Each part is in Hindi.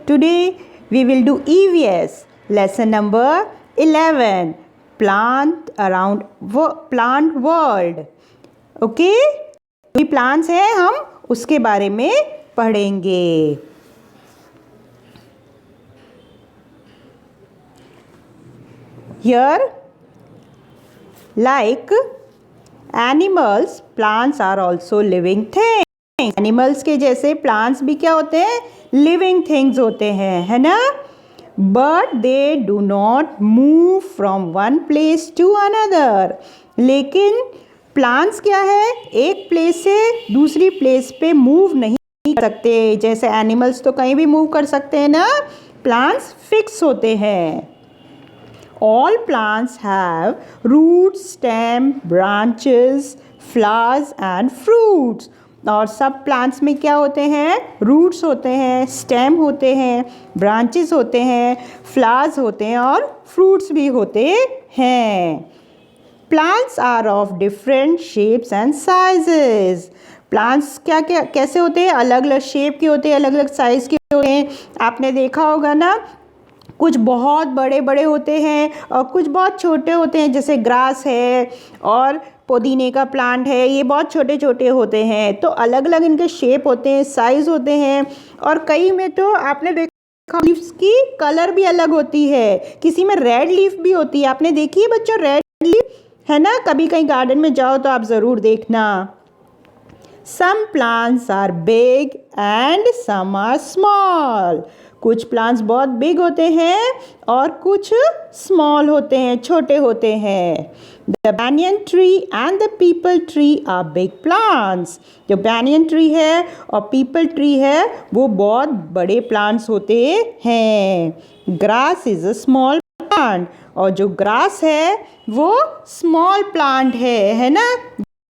Today we will do EVS lesson number 11 plant world. Okay? जो प्लांट्स हैं हम उसके बारे में पढ़ेंगे. Here, like animals, plants are also living things. Animals के जैसे प्लांट्स भी क्या होते हैं? लिविंग थिंग्स होते हैं, है ना? But they do not move from one place to another. लेकिन प्लांट्स क्या है? एक प्लेस से दूसरी प्लेस पे मूव नहीं कर सकते. जैसे एनिमल्स तो कहीं भी मूव कर सकते हैं ना, प्लांट्स फिक्स होते हैं. All plants have roots, stem, branches, flowers and fruits. और सब प्लांट्स में क्या होते हैं? रूट्स होते हैं, स्टेम होते हैं, ब्रांचेस होते हैं, फ्लावर्स होते हैं और फ्रूट्स भी होते हैं. Plants are of different shapes and sizes. Plants क्या क्या कैसे होते हैं? अलग अलग शेप के होते हैं, अलग अलग साइज़ के होते हैं. आपने देखा होगा ना, कुछ बहुत बड़े बड़े होते हैं और कुछ बहुत छोटे होते हैं. जैसे ग्रास है और पुदीने का प्लांट है, ये बहुत छोटे छोटे होते हैं. तो अलग अलग इनके शेप होते हैं, साइज़ होते हैं. और कई में तो आपने देखा लीव्स की कलर भी अलग होती है. किसी में रेड लीफ भी होती है. आपने देखी है बच्चों रेड लीफ, है ना? कभी कहीं गार्डन में जाओ तो आप ज़रूर देखना. Some plants are big and some are small. कुछ प्लांट्स बहुत बिग होते हैं और कुछ स्मॉल होते हैं, छोटे होते हैं. The banyan tree and the peepal tree are big plants. जो banyan tree है और peepal tree है वो बहुत बड़े प्लांट्स होते हैं. Grass is a small plant. और जो ग्रास है वो स्मॉल प्लांट है ना?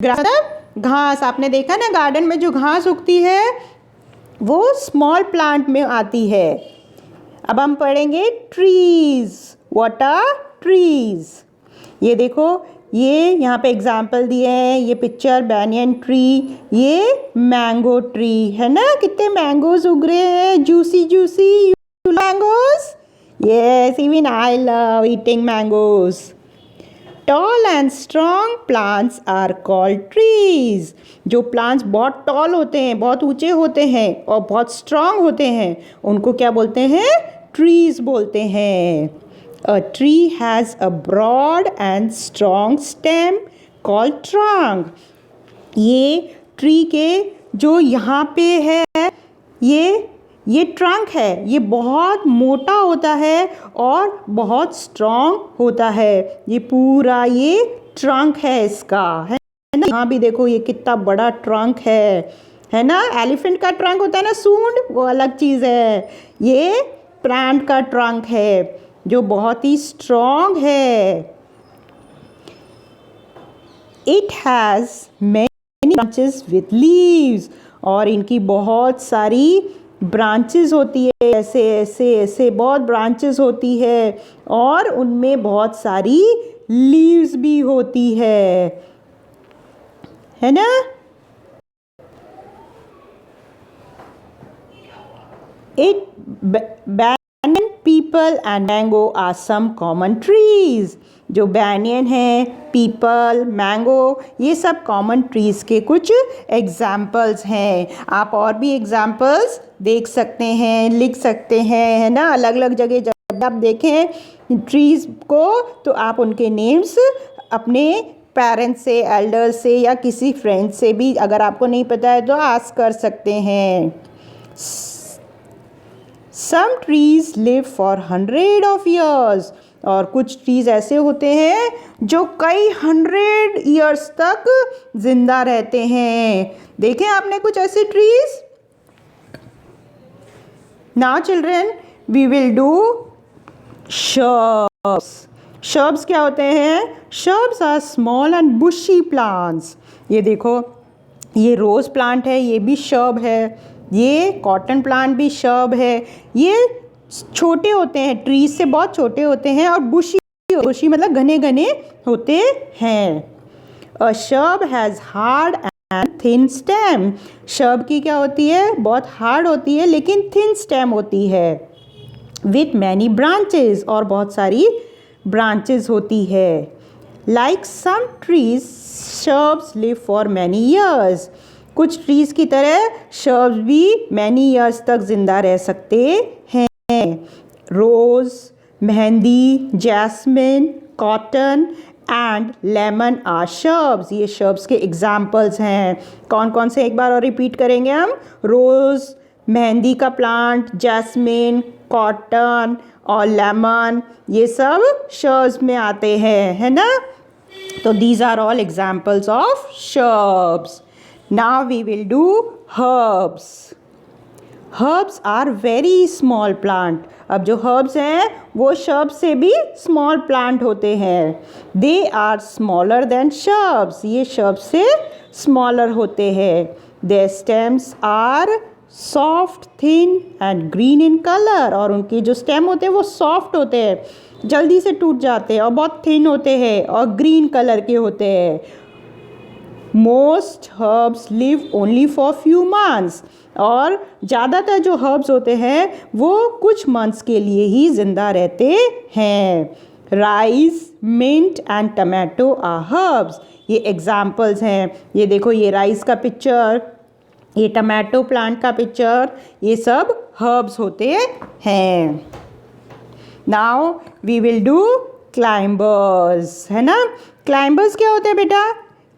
ग्रास घास, आपने देखा ना गार्डन में जो घास उगती है वो स्मॉल प्लांट में आती है. अब हम पढ़ेंगे ट्रीज. What are trees? ये देखो, ये यहाँ पे एग्जाम्पल दिए हैं. ये पिक्चर बैनियन ट्री, ये मैंगो ट्री, है ना? कितने मैंगोज उग रहे हैं, juicy juicy mangoes. Yes, even I love eating mangoes. Tall and strong plants are called trees. जो plants बहुत tall होते हैं, बहुत ऊंचे होते हैं और बहुत strong होते हैं, उनको क्या बोलते हैं? Trees बोलते हैं. A tree has a broad and strong stem called trunk. ये tree के जो यहाँ पे है, ये ट्रंक है. ये बहुत मोटा होता है और बहुत स्ट्रॉन्ग होता है. ये पूरा ये ट्रंक है इसका, है ना? यहाँ भी देखो ये कितना बड़ा ट्रंक है ना? एलिफेंट का ट्रंक होता है ना, सूंड, वो अलग चीज़ है. ये प्लांट का ट्रंक है जो बहुत ही स्ट्रॉन्ग है. It has many branches with leaves. और इनकी बहुत सारी ब्रांचेस होती है, ऐसे ऐसे ऐसे बहुत ब्रांचेस होती है और उनमें बहुत सारी लीव्स भी होती है ना? It banyan, peepal and mango are some common trees. जो बैनियन है, पीपल, मैंगो, ये सब कॉमन ट्रीज के कुछ एग्जाम्पल्स हैं. आप और भी एग्जाम्पल्स देख सकते हैं, लिख सकते हैं, है ना? अलग अलग जगह जब आप देखें ट्रीज को तो आप उनके नेम्स अपने पेरेंट्स से, एल्डर्स से या किसी फ्रेंड से भी, अगर आपको नहीं पता है तो आस्क कर सकते हैं. Some trees live for hundred of years. और कुछ ट्रीज ऐसे होते हैं जो कई 100 ईयर्स तक जिंदा रहते हैं. देखें आपने कुछ ऐसे trees? Now children, we will do shrubs. Shrubs क्या होते हैं? Shrubs are small and bushy plants. ये देखो, ये रोज प्लांट है, ये भी shrub है. ये कॉटन प्लांट भी shrub है. ये छोटे होते हैं, ट्रीज से बहुत छोटे होते हैं और बुशी मतलब घने घने होते हैं. A shrub has hard and thin stem. Shrub की क्या होती है, बहुत हार्ड होती है लेकिन थिन स्टेम होती है। विथ मैनी ब्रांचेस, और बहुत सारी ब्रांचेस होती है। Like some trees shrubs live for many years. कुछ ट्रीज की तरह शर्ब्स भी मैनी ईयर्स तक जिंदा रह सकते हैं। Rose, mehndi, jasmine, cotton and lemon are shrubs. ये शर्ब्स के एग्जाम्पल्स हैं। कौन कौन से एक बार और रिपीट करेंगे हम? रोज़, मेहंदी का प्लांट, जैस्मिन, कॉटन और लेमन, ये सब शर्ब्स में आते हैं, है ना? तो these are all examples of shrubs. Now we will do herbs. Herbs are very small plant. अब जो herbs हैं वो shrubs से भी small plant होते हैं. They are smaller than shrubs. ये shrubs से smaller होते हैं. Their stems are soft, thin and green in color. और उनके जो stem होते हैं वो soft होते हैं, जल्दी से टूट जाते हैं, और बहुत थिन होते हैं और ग्रीन कलर के होते हैं. Most herbs live only for few months. और ज़्यादातर जो हर्ब्स होते हैं वो कुछ मंथ्स के लिए ही ज़िंदा रहते हैं. Rice, mint and tomato are herbs. ये एग्जाम्पल्स हैं. ये देखो, ये राइस का पिक्चर, ये टमाटो प्लांट का पिक्चर, ये सब हर्ब्स होते हैं. Now we will do climbers, है ना? क्लाइंबर्स क्या होते हैं बेटा?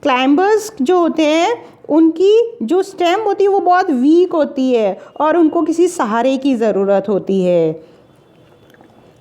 क्लाइंबर्स जो होते हैं उनकी जो स्टेम होती है वो बहुत वीक होती है और उनको किसी सहारे की ज़रूरत होती है.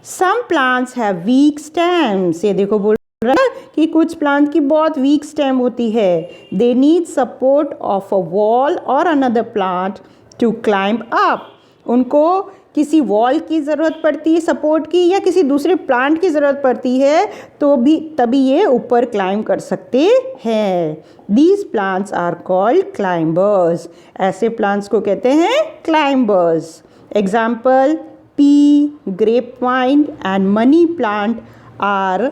Some plants have weak stems. ये देखो बोल रहा है कि कुछ प्लांट की बहुत वीक स्टेम होती है. They need support of a wall और another plant to climb up. उनको किसी वॉल की ज़रूरत पड़ती है सपोर्ट की, या किसी दूसरे प्लांट की ज़रूरत पड़ती है, तो भी तभी ये ऊपर क्लाइंब कर सकते हैं. These plants are called climbers. ऐसे प्लांट्स को कहते हैं climbers. Example, pea, grape vine and money plant are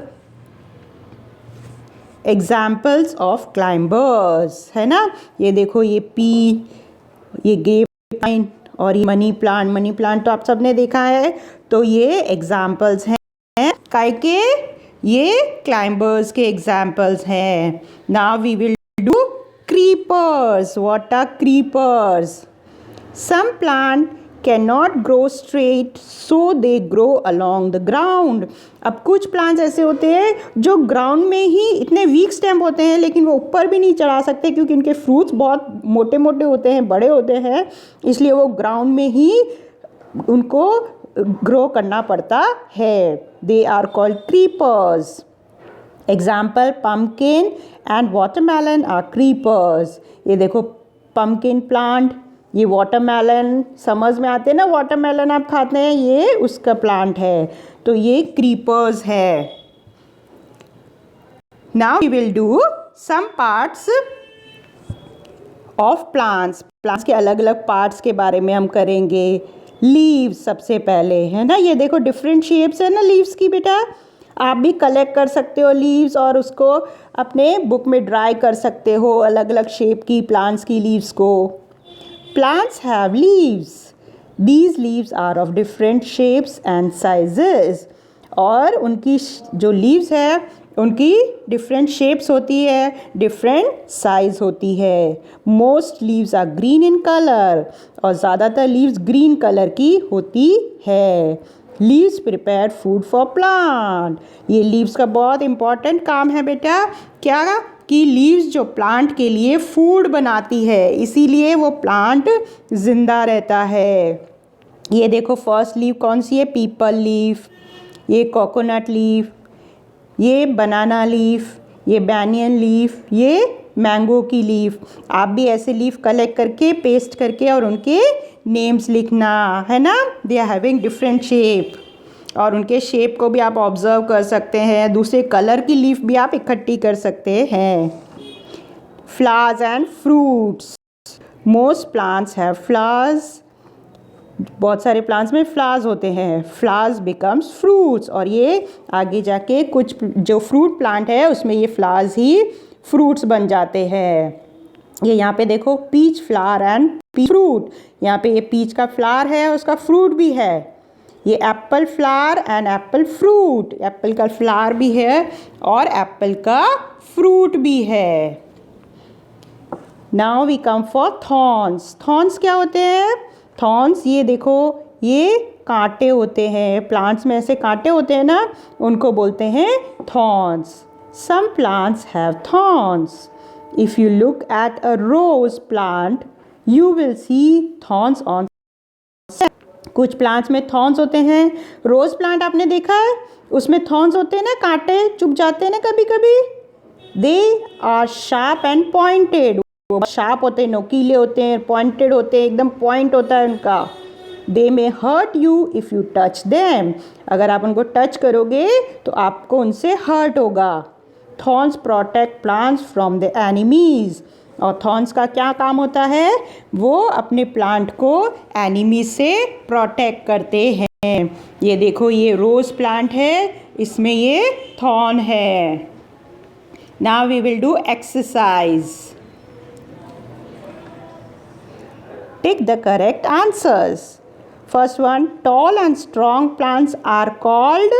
examples of climbers, है ना? ये देखो, ये पी, ये ग्रेप वाइन और ये मनी प्लांट तो आप सबने देखा है. तो ये एग्जाम्पल्स हैं काय के? ये क्लाइंबर्स के एग्जाम्पल्स हैं. Now we will do creepers. What are creepers? Some plant can not grow straight so they grow along the ground. अब कुछ प्लांट्स ऐसे होते हैं जो ग्राउंड में ही इतने वीक स्टेम होते हैं लेकिन वो ऊपर भी नहीं चढ़ा सकते क्योंकि उनके फ्रूट्स बहुत मोटे मोटे होते हैं, बड़े होते हैं, इसलिए वो ग्राउंड में ही उनको ग्रो करना पड़ता है. They are called creepers. Example, pumpkin and watermelon are creepers. ये देखो, पम्पकिन प्लांट, ये वाटरमेलन, समझ में आते हैं ना, वाटरमेलन आप खाते हैं, ये उसका प्लांट है. तो ये क्रीपर्स है. Now we will do some parts of plants. Plants के अलग अलग पार्ट्स के बारे में हम करेंगे. लीव्स सबसे पहले, है ना? ये देखो, डिफरेंट शेप्स है ना लीव्स की बेटा. आप भी कलेक्ट कर सकते हो लीव्स और उसको अपने बुक में ड्राई कर सकते हो, अलग अलग शेप की प्लांट्स की लीव्स को. Plants have leaves. These leaves are of different shapes and sizes. और उनकी जो leaves है उनकी different shapes होती है, different size होती है. Most leaves are green in color. और ज़्यादातर leaves green color की होती है. Leaves prepare food for plant. ये leaves का बहुत important काम है बेटा. क्या? कि लीव्स जो प्लांट के लिए फूड बनाती है, इसीलिए वो प्लांट ज़िंदा रहता है. ये देखो, फर्स्ट लीव कौन सी है? पीपल लीफ, ये कोकोनट लीफ, ये बनाना लीफ, ये बैनियन लीफ, ये मैंगो की लीफ. आप भी ऐसे लीफ कलेक्ट करके पेस्ट करके और उनके नेम्स लिखना, है ना? They are having different shape. और उनके शेप को भी आप ऑब्ज़र्व कर सकते हैं. दूसरे कलर की लीफ भी आप इकट्ठी कर सकते हैं. Flowers and fruits. Most plants have flowers. बहुत सारे प्लांट्स में फ्लावर्स होते हैं. Flowers becomes fruits. और ये आगे जाके कुछ जो फ्रूट प्लांट है उसमें ये फ्लावर्स ही फ्रूट्स बन जाते हैं. ये यहाँ पे देखो peach flower and peach fruit, यहाँ पे ये पीच का फ्लावर है, उसका फ्रूट भी है। ये apple flower and apple fruit, apple का फ्लावर भी है और एप्पल का फ्रूट भी है। Now we come for thorns. Thorns क्या होते हैं? थॉर्न्स ये देखो, ये कांटे होते हैं, प्लांट्स में ऐसे कांटे होते हैं ना, उनको बोलते हैं thorns. Some plants have thorns. If you look at a rose plant, you will see thorns on. कुछ प्लांट्स में थॉर्न्स होते हैं। रोज़ प्लांट आपने देखा है, उसमें थॉर्न्स होते हैं ना, कांटे चुभ जाते हैं ना कभी कभी। They are sharp and pointed, वो शार्प होते हैं, नोकीले होते हैं, पॉइंटेड होते हैं, एकदम पॉइंट होता है उनका। They may hurt you if you touch them, अगर आप उनको टच करोगे तो आपको उनसे हर्ट होगा। Thorns protect plants from the enemies, और थॉर्न्स का क्या काम होता है? वो अपने प्लांट को एनिमी से प्रोटेक्ट करते हैं। ये देखो, ये रोज़ प्लांट है, इसमें ये थॉर्न है। Now we will do exercise. Tick the correct answers. First one, tall and strong plants are called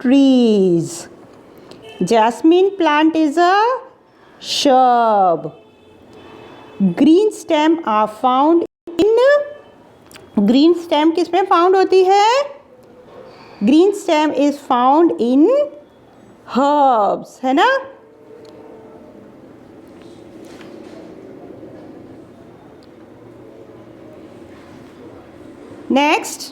trees. Jasmine plant is a shrub. Green stem are found in, green stem किस में फाउंड होती है? Green stem is found in herbs, है ना? Next,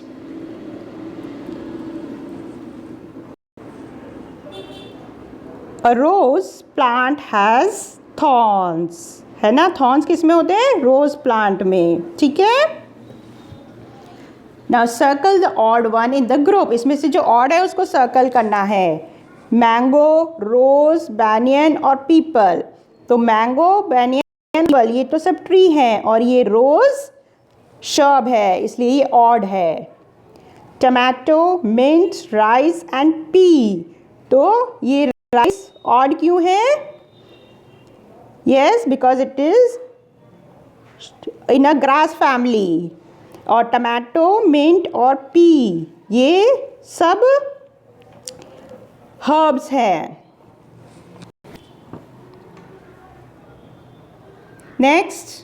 a rose plant has thorns, है ना? थॉर्न्स किस में होते हैं? रोज प्लांट में, ठीक है। Now circle the odd one in the group, इसमें से जो ऑड है उसको सर्कल करना है। मैंगो, रोज, बैनियन और पीपल। तो मैंगो, बैनियन, पीपल ये तो सब ट्री हैं, और ये रोज शर्ब है, इसलिए ये ऑड है। Tomato, mint, rice and pea, तो ये राइस ऑड क्यों है? Yes, because it is in a grass family. और टमाटो, मिंट और पी ये सब हर्ब्स हैं। Next,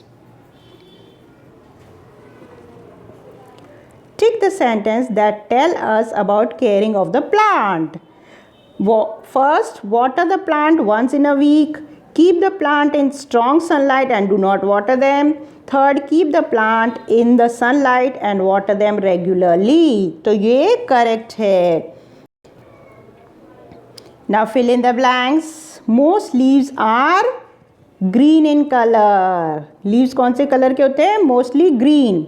tick the sentence that tell us about caring of the plant. First, water the plant once in a week. Keep the plant in strong sunlight and do not water them. Third, keep the plant in the sunlight and water them regularly. तो ये correct है. Now fill in the blanks. Most leaves are green in color. Leaves कौन से color के होते हैं? Mostly green.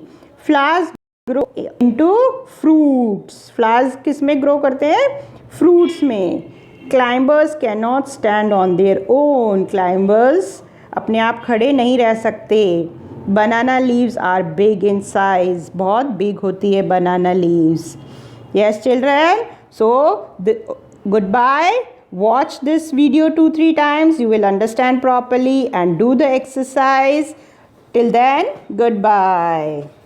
Flowers grow into fruits. Flowers किस में grow करते हैं? Fruits में. Climbers cannot stand on their own. Climbers अपने आप खड़े नहीं रह सकते. Banana leaves are big in size. बहुत big होती है banana leaves. Yes, children. So goodbye. Watch this video 2-3 times. You will understand properly and do the exercise. Till then, goodbye.